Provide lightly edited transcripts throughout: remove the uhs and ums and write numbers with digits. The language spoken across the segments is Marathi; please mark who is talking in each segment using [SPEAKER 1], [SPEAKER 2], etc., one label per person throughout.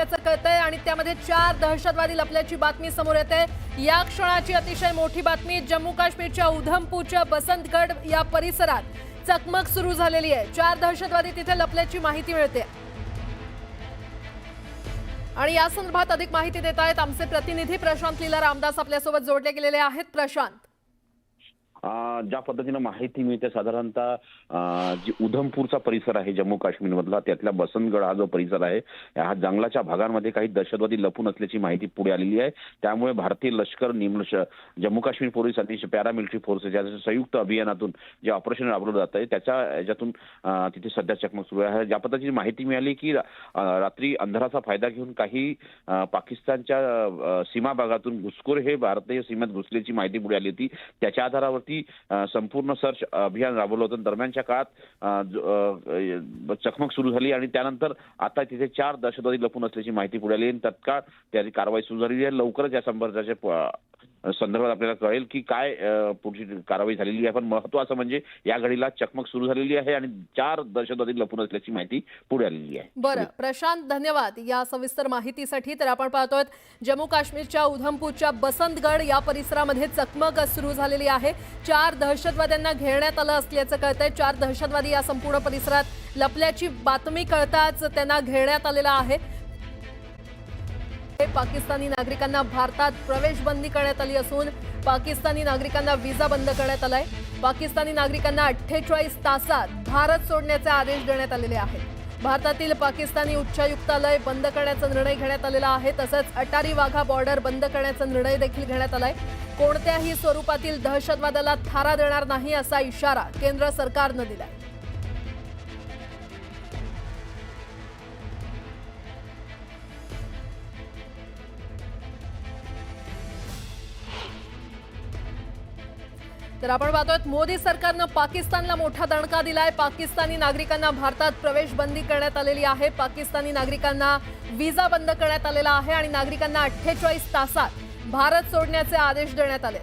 [SPEAKER 1] असल्याचं कळतंय आणि त्यामध्ये 4 दहशतवादी लपल्याची बातमी समोर येते। या क्षणाची अतिशय मोठी बातमी, जम्मू काश्मीरच्या उधमपूरच्या बसंतगड या परिसरात चकमक सुरू झालेली आहे। 4 दहशतवादी तिथे लपल्याची माहिती मिळते आणि या संदर्भात अधिक माहिती देत आहेत आमचे प्रतिनिधी प्रशांत लीला रामदास आपल्यासोबत जोडले गेलेले आहेत। प्रशांत,
[SPEAKER 2] ज्या पद्धतीने माहिती मिळते साधारणतः जी उधमपूरचा परिसर आहे जम्मू काश्मीर मधला, त्यातला बसंतगड हा जो परिसर आहे, ह्या जंगलाच्या भागांमध्ये काही दहशतवादी लपून असल्याची माहिती पुढे आलेली आहे। त्यामुळे भारतीय लष्कर, जम्मू काश्मीर पोलीस आणि पॅरामिलिटरी फोर्सेस या संयुक्त अभियानातून जे ऑपरेशन राबवलं जात आहे त्याच्या याच्यातून तिथे सध्या चकमक सुरू आहे। ज्या पद्धतीची माहिती मिळाली की रात्री अंधाराचा फायदा घेऊन काही पाकिस्तानच्या सीमा भागातून घुसखोर हे भारतीय सीमेत घुसल्याची माहिती पुढे आली होती। त्याच्या आधारावर संपूर्ण सर्च अभियान राबवलं होतं। दरम्यानच्या काळात चकमक सुरू झाली आणि त्यानंतर आता तिथे 4 दहशतवादी लपून असल्याची माहिती पुढे आली आणि तत्काळ त्याची कारवाई सुरू झालेली आहे। लवकरच या संदर्भाच्या संदर्भात आपल्याला कळेल की काय पुढची कारवाई झालेली आहे। पण महत्त्वाचं म्हणजे या घडीला चकमक सुरू झालेली आहे आणि 4 दहशतवादी लपून असल्याची माहिती पुढे आलेली आहे।
[SPEAKER 1] बरं प्रशांत, धन्यवाद या सविस्तर माहितीसाठी। तर आपण पाहतोय जम्मू काश्मीरच्या उधमपूरच्या बसंतगड या परिसरामध्ये चकमक सुरू झालेली आहे। 4 दहशतवाद्यांना घेरण्यात आलं असल्याचं कळतंय। 4 दहशतवादी या संपूर्ण परिसरात लपल्याची बातमी कळताच त्यांना घेरण्यात आलेला आहे। पाकिस्तानी नागरिकांना भारतात प्रवेश बंदी करण्यात आली असून पाकिस्तानी नागरिकांना व्हिसा बंद करण्यात आलाय। पाकिस्तानी नागरिकांना 48 तासात भारत सोडण्याचे आदेश देण्यात आलेले आहेत। भारतातील पाकिस्तानी उच्चायुक्तालय बंद करण्याचा निर्णय घेण्यात आलेला आहे। तसंच अटारी वाघा बॉर्डर बंद करण्याचा निर्णय देखील घेण्यात आलाय। कोणत्याही स्वरूपातील दहशतवादाला थारा देणार नाही असा इशारा केंद्र सरकारनं दिलाय। तर आपण पाहतोय मोदी सरकारनं पाकिस्तानला मोठा दणका दिलाय। पाकिस्तानी नागरिकांना भारतात प्रवेश बंदी करण्यात आलेली आहे। पाकिस्तानी नागरिकांना व्हिसा बंद करण्यात आलेला आहे आणि नागरिकांना 48 तासात भारत सोडण्याचे आदेश देण्यात आले।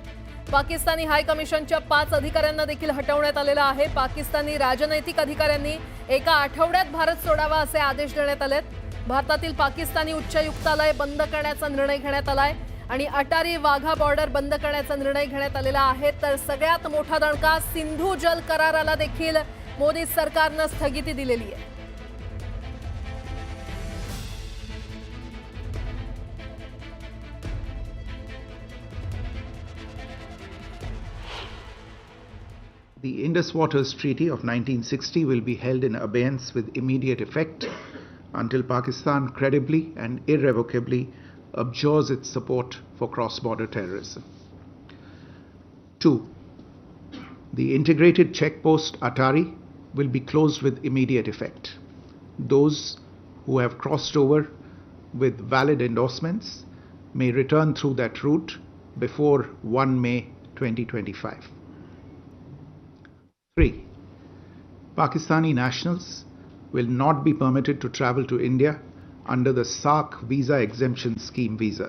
[SPEAKER 1] पाकिस्तानी हाय कमिशनच्या 5 अधिकाऱ्यांना देखील हटवण्यात आलेलं आहे। पाकिस्तानी राजनैतिक अधिकाऱ्यांनी एका आठवड्यात भारत सोडावा असे आदेश देण्यात आलेत। भारतातील पाकिस्तानी उच्चायुक्तालय बंद करण्याचा निर्णय घेण्यात आलाय आणि अटारी वाघा बॉर्डर बंद करण्याचा निर्णय घेण्यात आलेला आहे। तर सगळ्यात मोठा दणका सिंधू जल कराराला देखील मोदी सरकारनं स्थगिती दिलेली आहे।
[SPEAKER 3] The Indus Waters Treaty of 1960 will be held in abeyance with immediate effect until Pakistan credibly and irrevocably abjures its support for cross-border terrorism. 2. The integrated checkpost Atari will be closed with immediate effect. Those who have crossed over with valid endorsements may return through that route before 1 May 2025. 3. Pakistani nationals will not be permitted to travel to India under the SARC visa exemption scheme visas.